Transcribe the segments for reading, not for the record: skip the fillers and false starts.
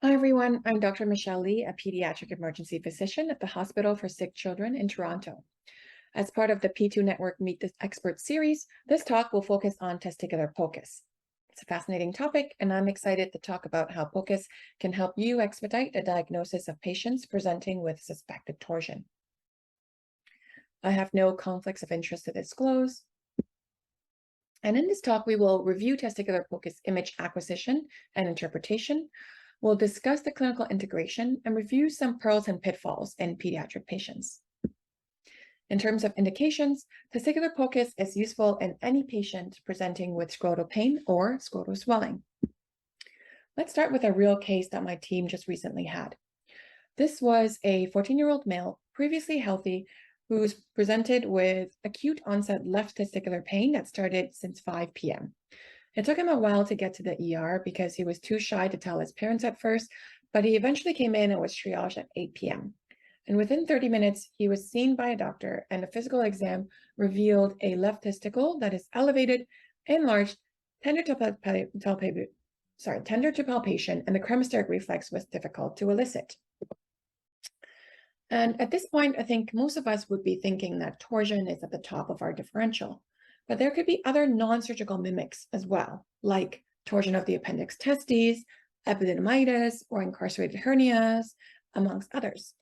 Hi, everyone. I'm Dr. Michelle Lee, a pediatric emergency physician at the Hospital for Sick Children in Toronto. As part of the P2 Network Meet the Expert series, this talk will focus on testicular POCUS. It's a fascinating topic, and I'm excited to talk about how POCUS can help you expedite the diagnosis of patients presenting with suspected torsion. I have no conflicts of interest to disclose. And in this talk, we will review testicular POCUS image acquisition and interpretation. We'll discuss the clinical integration and review some pearls and pitfalls in pediatric patients. In terms of indications, testicular POCUS is useful in any patient presenting with scrotal pain or scrotal swelling. Let's start with a real case that my team just recently had. This was a 14-year-old male, previously healthy, who's presented with acute onset left testicular pain that started since 5 p.m. It took him a while to get to the ER because he was too shy to tell his parents at first, but he eventually came in and was triaged at 8 p.m. And within 30 minutes, he was seen by a doctor, and a physical exam revealed a left testicle that is elevated, enlarged, tender to palpation, and the cremasteric reflex was difficult to elicit. And at this point, I think most of us would be thinking that torsion is at the top of our differential. But there could be other non-surgical mimics as well, like torsion of the appendix testes, epididymitis, or incarcerated hernias, amongst others.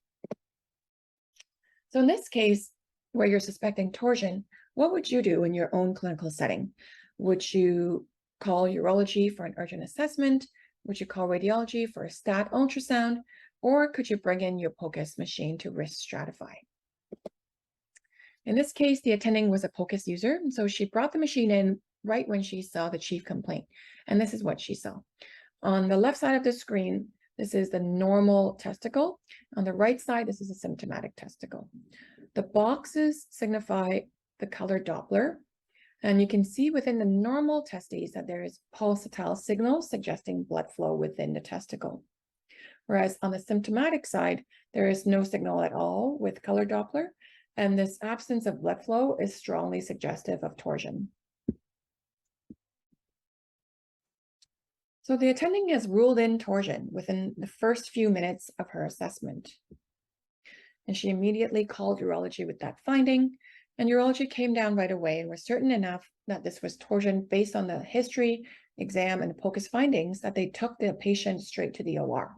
So in this case, where you're suspecting torsion, what would you do in your own clinical setting? Would you call urology for an urgent assessment? Would you call radiology for a stat ultrasound? Or could you bring in your POCUS machine to risk stratify? In this case, the attending was a POCUS user, so she brought the machine in right when she saw the chief complaint, and this is what she saw. On the left side of the screen, this is the normal testicle. On the right side, this is a symptomatic testicle. The boxes signify the color Doppler, and you can see within the normal testes that there is pulsatile signal suggesting blood flow within the testicle. Whereas on the symptomatic side, there is no signal at all with color Doppler, and this absence of blood flow is strongly suggestive of torsion. So the attending has ruled in torsion within the first few minutes of her assessment. And she immediately called urology with that finding, and urology came down right away and was certain enough that this was torsion based on the history, exam, and POCUS findings that they took the patient straight to the OR.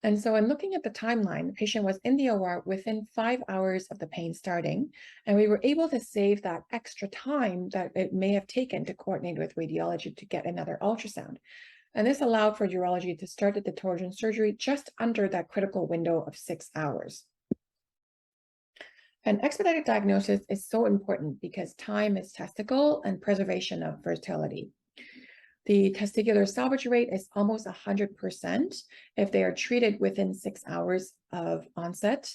And so in looking at the timeline, the patient was in the OR within 5 hours of the pain starting, and we were able to save that extra time that it may have taken to coordinate with radiology to get another ultrasound. And this allowed for urology to start at the torsion surgery just under that critical window of 6 hours. An expedited diagnosis is so important because time is testicle and preservation of fertility. The testicular salvage rate is almost 100% if they are treated within 6 hours of onset,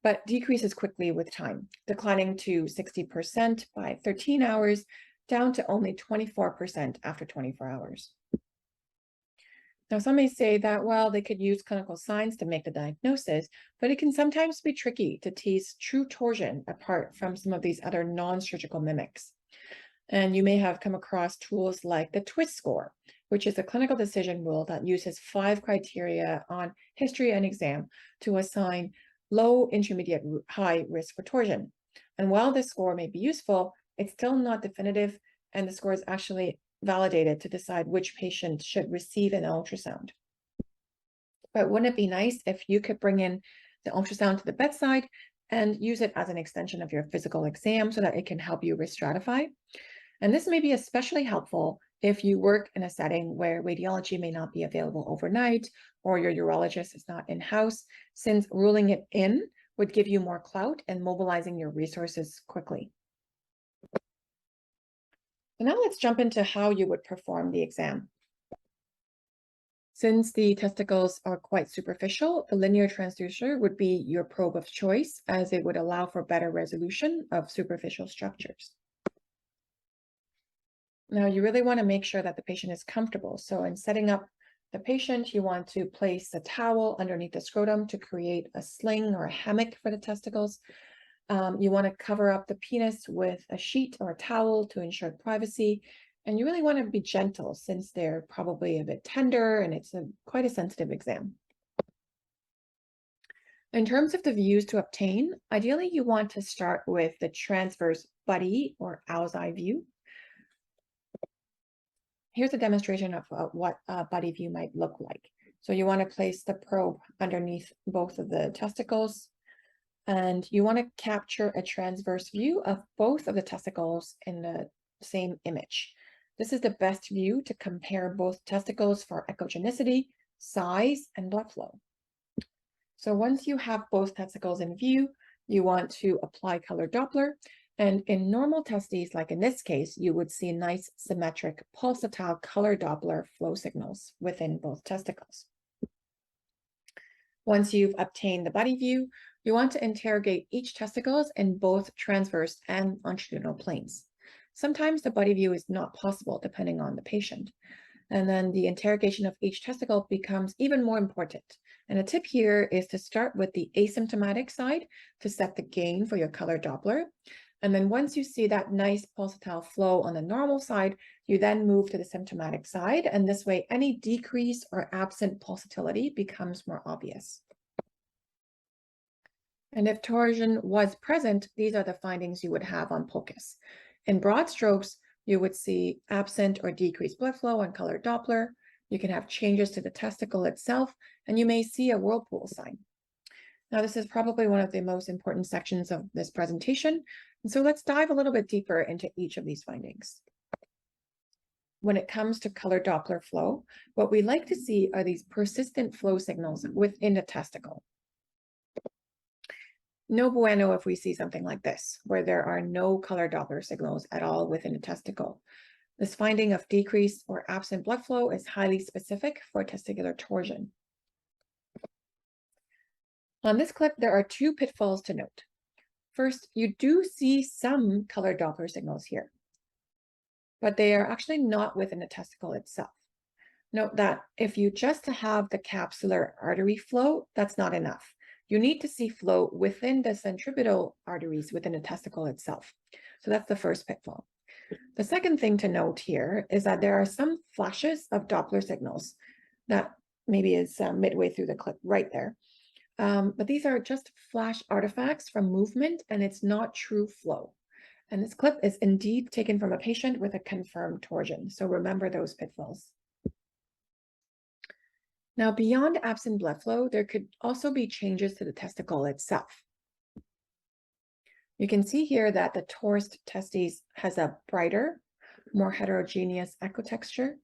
but decreases quickly with time, declining to 60% by 13 hours, down to only 24% after 24 hours. Now, some may say that, well, they could use clinical signs to make the diagnosis, but it can sometimes be tricky to tease true torsion apart from some of these other non-surgical mimics. And you may have come across tools like the TWIST score, which is a clinical decision rule that uses 5 criteria on history and exam to assign low, intermediate, high risk for torsion. And while this score may be useful, it's still not definitive, and the score is actually validated to decide which patient should receive an ultrasound. But wouldn't it be nice if you could bring in the ultrasound to the bedside and use it as an extension of your physical exam so that it can help you risk stratify? And this may be especially helpful if you work in a setting where radiology may not be available overnight or your urologist is not in-house, since ruling it in would give you more clout and mobilizing your resources quickly. So now let's jump into how you would perform the exam. Since the testicles are quite superficial, the linear transducer would be your probe of choice, as it would allow for better resolution of superficial structures. Now, you really want to make sure that the patient is comfortable. So in setting up the patient, you want to place a towel underneath the scrotum to create a sling or a hammock for the testicles. You want to cover up the penis with a sheet or a towel to ensure privacy. And you really want to be gentle since they're probably a bit tender and it's quite a sensitive exam. In terms of the views to obtain, ideally you want to start with the transverse buddy or owl's eye view. Here's a demonstration of what a buddy view might look like. So you want to place the probe underneath both of the testicles, and you want to capture a transverse view of both of the testicles in the same image. This is the best view to compare both testicles for echogenicity, size, and blood flow. So once you have both testicles in view, you want to apply color Doppler. And in normal testes, like in this case, you would see nice symmetric pulsatile color Doppler flow signals within both testicles. Once you've obtained the buddy view, you want to interrogate each testicles in both transverse and longitudinal planes. Sometimes the buddy view is not possible depending on the patient. And then the interrogation of each testicle becomes even more important. And a tip here is to start with the asymptomatic side to set the gain for your color Doppler. And then once you see that nice pulsatile flow on the normal side, you then move to the symptomatic side. And this way, any decrease or absent pulsatility becomes more obvious. And if torsion was present, these are the findings you would have on POCUS. In broad strokes, you would see absent or decreased blood flow on color Doppler. You can have changes to the testicle itself, and you may see a whirlpool sign. Now, this is probably one of the most important sections of this presentation. And so let's dive a little bit deeper into each of these findings. When it comes to color Doppler flow, what we like to see are these persistent flow signals within the testicle. No bueno if we see something like this, where there are no color Doppler signals at all within a testicle. This finding of decreased or absent blood flow is highly specific for testicular torsion. On this clip, there are two pitfalls to note. First, you do see some color Doppler signals here, but they are actually not within the testicle itself. Note that if you just have the capsular artery flow, that's not enough. You need to see flow within the centripetal arteries within the testicle itself. So that's the first pitfall. The second thing to note here is that there are some flashes of Doppler signals that maybe is midway through the clip right there. But these are just flash artifacts from movement, and it's not true flow. And this clip is indeed taken from a patient with a confirmed torsion. So remember those pitfalls. Now, beyond absent blood flow, there could also be changes to the testicle itself. You can see here that the torsed testes has a brighter, more heterogeneous echotexture.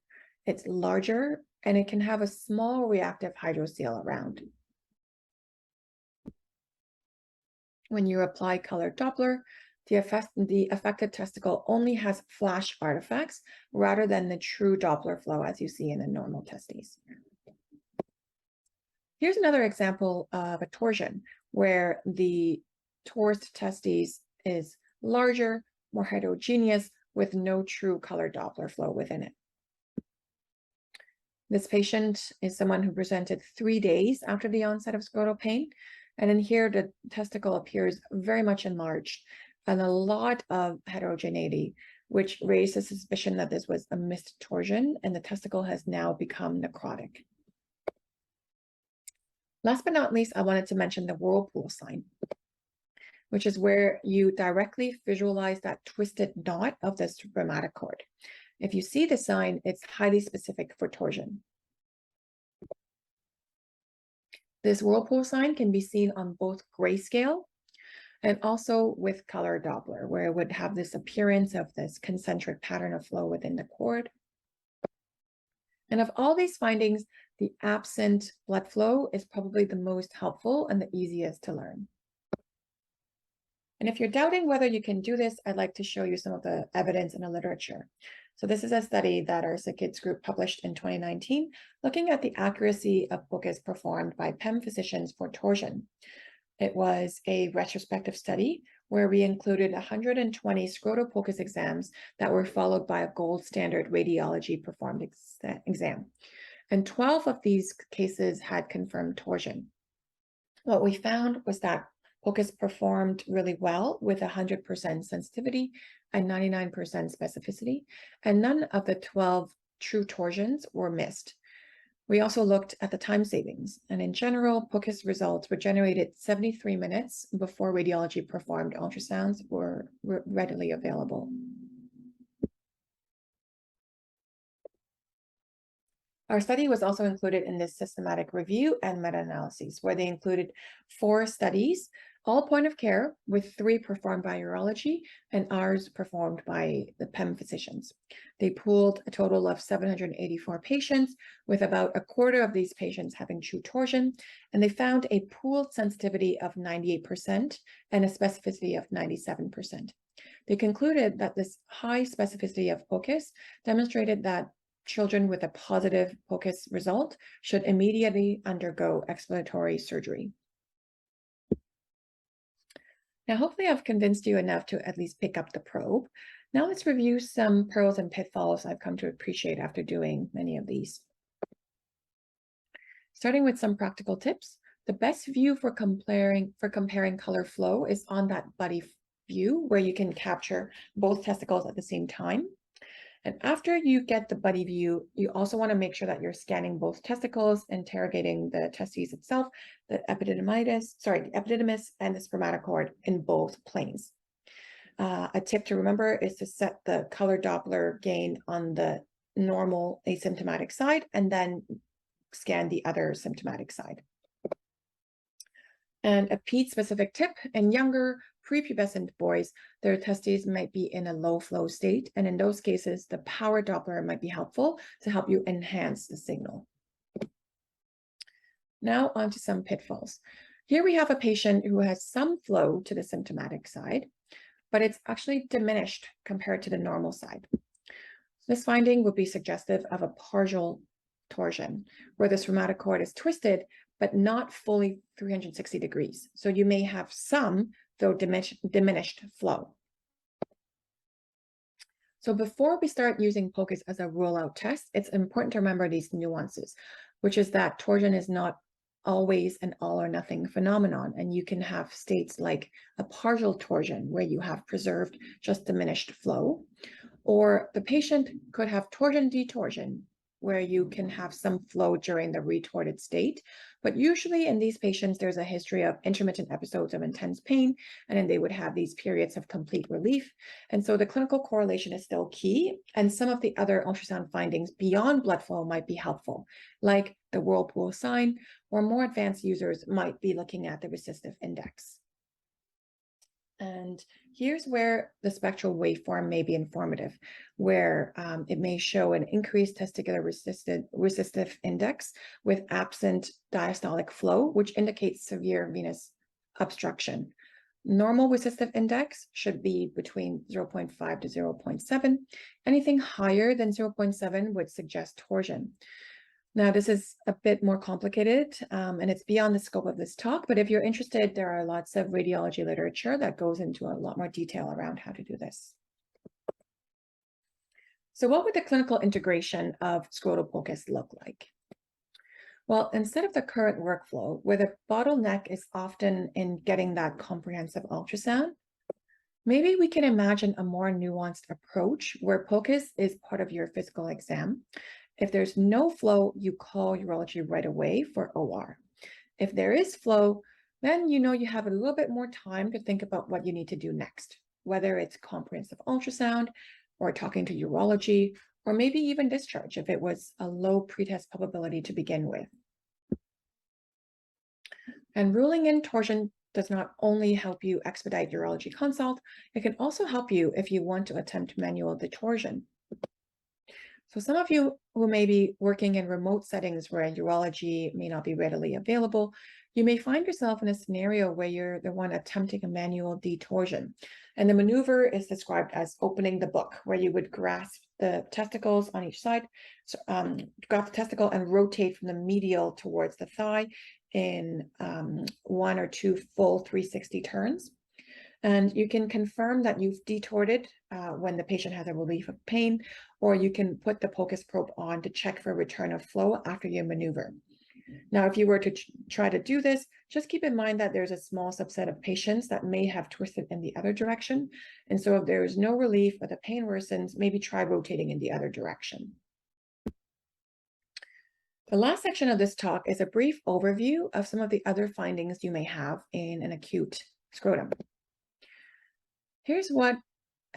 It's larger, and it can have a small reactive hydrocele around. When you apply color Doppler, the affected testicle only has flash artifacts rather than the true Doppler flow as you see in the normal testes. Here's another example of a torsion where the torsed testes is larger, more heterogeneous, with no true color Doppler flow within it. This patient is someone who presented 3 days after the onset of scrotal pain. And in here, the testicle appears very much enlarged and a lot of heterogeneity, which raised a suspicion that this was a missed torsion and the testicle has now become necrotic. Last but not least, I wanted to mention the whirlpool sign, which is where you directly visualize that twisted knot of the spermatic cord. If you see the sign, it's highly specific for torsion. This whirlpool sign can be seen on both grayscale and also with color Doppler, where it would have this appearance of this concentric pattern of flow within the cord. And of all these findings, the absent blood flow is probably the most helpful and the easiest to learn. And if you're doubting whether you can do this, I'd like to show you some of the evidence in the literature. So this is a study that our SickKids group published in 2019, looking at the accuracy of POCUS performed by PEM physicians for torsion. It was a retrospective study where we included 120 scrotal POCUS exams that were followed by a gold standard radiology performed exam. And 12 of these cases had confirmed torsion. What we found was that POCUS performed really well with 100% sensitivity and 99% specificity, and none of the 12 true torsions were missed. We also looked at the time savings, and in general, POCUS results were generated 73 minutes before radiology performed ultrasounds were readily available. Our study was also included in this systematic review and meta-analyses, where they included 4 studies, all point of care, with 3 performed by urology and ours performed by the PEM physicians. They pooled a total of 784 patients, with about a quarter of these patients having true torsion, and they found a pooled sensitivity of 98% and a specificity of 97%. They concluded that this high specificity of POCUS demonstrated that children with a positive POCUS result should immediately undergo exploratory surgery. Now, hopefully I've convinced you enough to at least pick up the probe. Now let's review some pearls and pitfalls I've come to appreciate after doing many of these. Starting with some practical tips, the best view for comparing color flow is on that buddy view, where you can capture both testicles at the same time. And after you get the buddy view, you also want to make sure that you're scanning both testicles, interrogating the testes itself, the epididymis and the spermatocord in both planes. A tip to remember is to set the color Doppler gain on the normal asymptomatic side and then scan the other symptomatic side. And a ped-specific tip: in younger prepubescent boys, their testes might be in a low flow state, and in those cases, the power Doppler might be helpful to help you enhance the signal. Now on to some pitfalls. Here we have a patient who has some flow to the symptomatic side, but it's actually diminished compared to the normal side. This finding would be suggestive of a partial torsion, where the spermatocord is twisted, but not fully 360 degrees. So you may have some, though diminished flow. So before we start using POCUS as a rule-out test, it's important to remember these nuances, which is that torsion is not always an all or nothing phenomenon. And you can have states like a partial torsion, where you have preserved just diminished flow, or the patient could have torsion detorsion, where you can have some flow during the retorted state. But usually in these patients, there's a history of intermittent episodes of intense pain, and then they would have these periods of complete relief. And so the clinical correlation is still key, and some of the other ultrasound findings beyond blood flow might be helpful, like the whirlpool sign, or more advanced users might be looking at the resistive index. And here's where the spectral waveform may be informative, where it may show an increased testicular resistive index with absent diastolic flow, which indicates severe venous obstruction. Normal resistive index should be between 0.5 to 0.7. Anything higher than 0.7 would suggest torsion. Now, this is a bit more complicated, and it's beyond the scope of this talk, but if you're interested, there are lots of radiology literature that goes into a lot more detail around how to do this. So what would the clinical integration of scrotal POCUS look like? Well, instead of the current workflow, where the bottleneck is often in getting that comprehensive ultrasound, maybe we can imagine a more nuanced approach where POCUS is part of your physical exam. If there's no flow, you call urology right away for OR. If there is flow, then you know you have a little bit more time to think about what you need to do next, whether it's comprehensive ultrasound or talking to urology, or maybe even discharge if it was a low pretest probability to begin with. And ruling in torsion does not only help you expedite urology consult, it can also help you if you want to attempt manual detorsion. So some of you who may be working in remote settings where urology may not be readily available, you may find yourself in a scenario where you're the one attempting a manual detorsion. And the maneuver is described as opening the book, where you would grasp the testicles on each side, so, grasp the testicle and rotate from the medial towards the thigh in 1 or 2 full 360 turns. And you can confirm that you've detorted when the patient has a relief of pain, or you can put the POCUS probe on to check for return of flow after your maneuver. Now, if you were to try to do this, just keep in mind that there's a small subset of patients that may have twisted in the other direction. And so if there's no relief or the pain worsens, maybe try rotating in the other direction. The last section of this talk is a brief overview of some of the other findings you may have in an acute scrotum. Here's what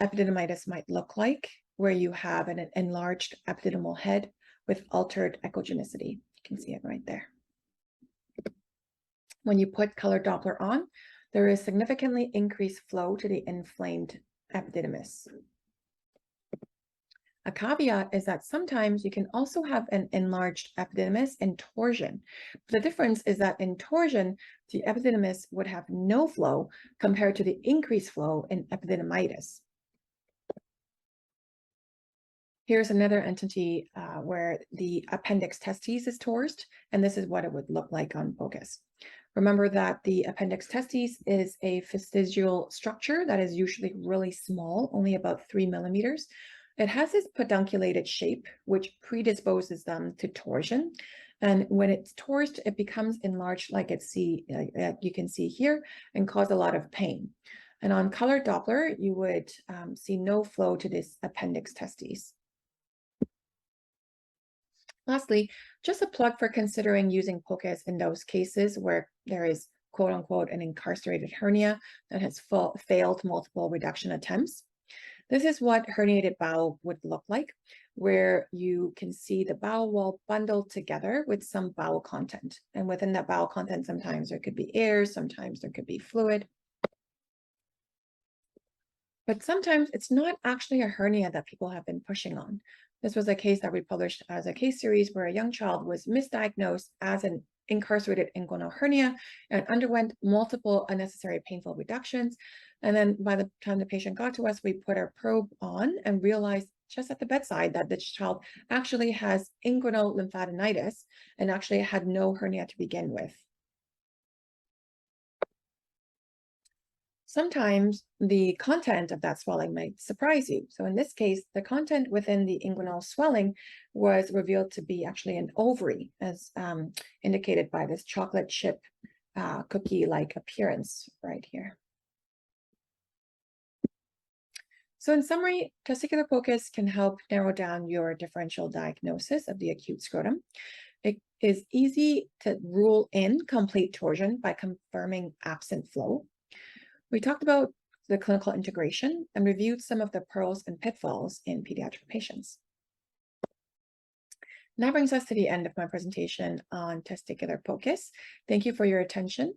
epididymitis might look like, where you have an enlarged epididymal head with altered echogenicity. You can see it right there. When you put color Doppler on, there is significantly increased flow to the inflamed epididymis. A caveat is that sometimes you can also have an enlarged epididymis in torsion. The difference is that in torsion, the epididymis would have no flow compared to the increased flow in epididymitis. Here's another entity where the appendix testes is torsed, and this is what it would look like on POCUS. Remember that the appendix testes is a vestigial structure that is usually really small, only about 3 millimeters. It has this pedunculated shape, which predisposes them to torsion. And when it's torsed, it becomes enlarged like you can see here and cause a lot of pain. And on color Doppler, you would see no flow to this appendix testes. Lastly, just a plug for considering using POCUS in those cases where there is quote unquote an incarcerated hernia that has failed multiple reduction attempts. This is what herniated bowel would look like, where you can see the bowel wall bundled together with some bowel content. And within that bowel content, sometimes there could be air, sometimes there could be fluid. But sometimes it's not actually a hernia that people have been pushing on. This was a case that we published as a case series where a young child was misdiagnosed as an incarcerated inguinal hernia and underwent multiple unnecessary painful reductions. And then by the time the patient got to us, we put our probe on and realized just at the bedside that this child actually has inguinal lymphadenitis and actually had no hernia to begin with. Sometimes the content of that swelling might surprise you. So in this case, the content within the inguinal swelling was revealed to be actually an ovary, as indicated by this chocolate chip cookie-like appearance right here. So in summary, testicular POCUS can help narrow down your differential diagnosis of the acute scrotum. It is easy to rule in complete torsion by confirming absent flow. We talked about the clinical integration and reviewed some of the pearls and pitfalls in pediatric patients. And that brings us to the end of my presentation on testicular POCUS. Thank you for your attention.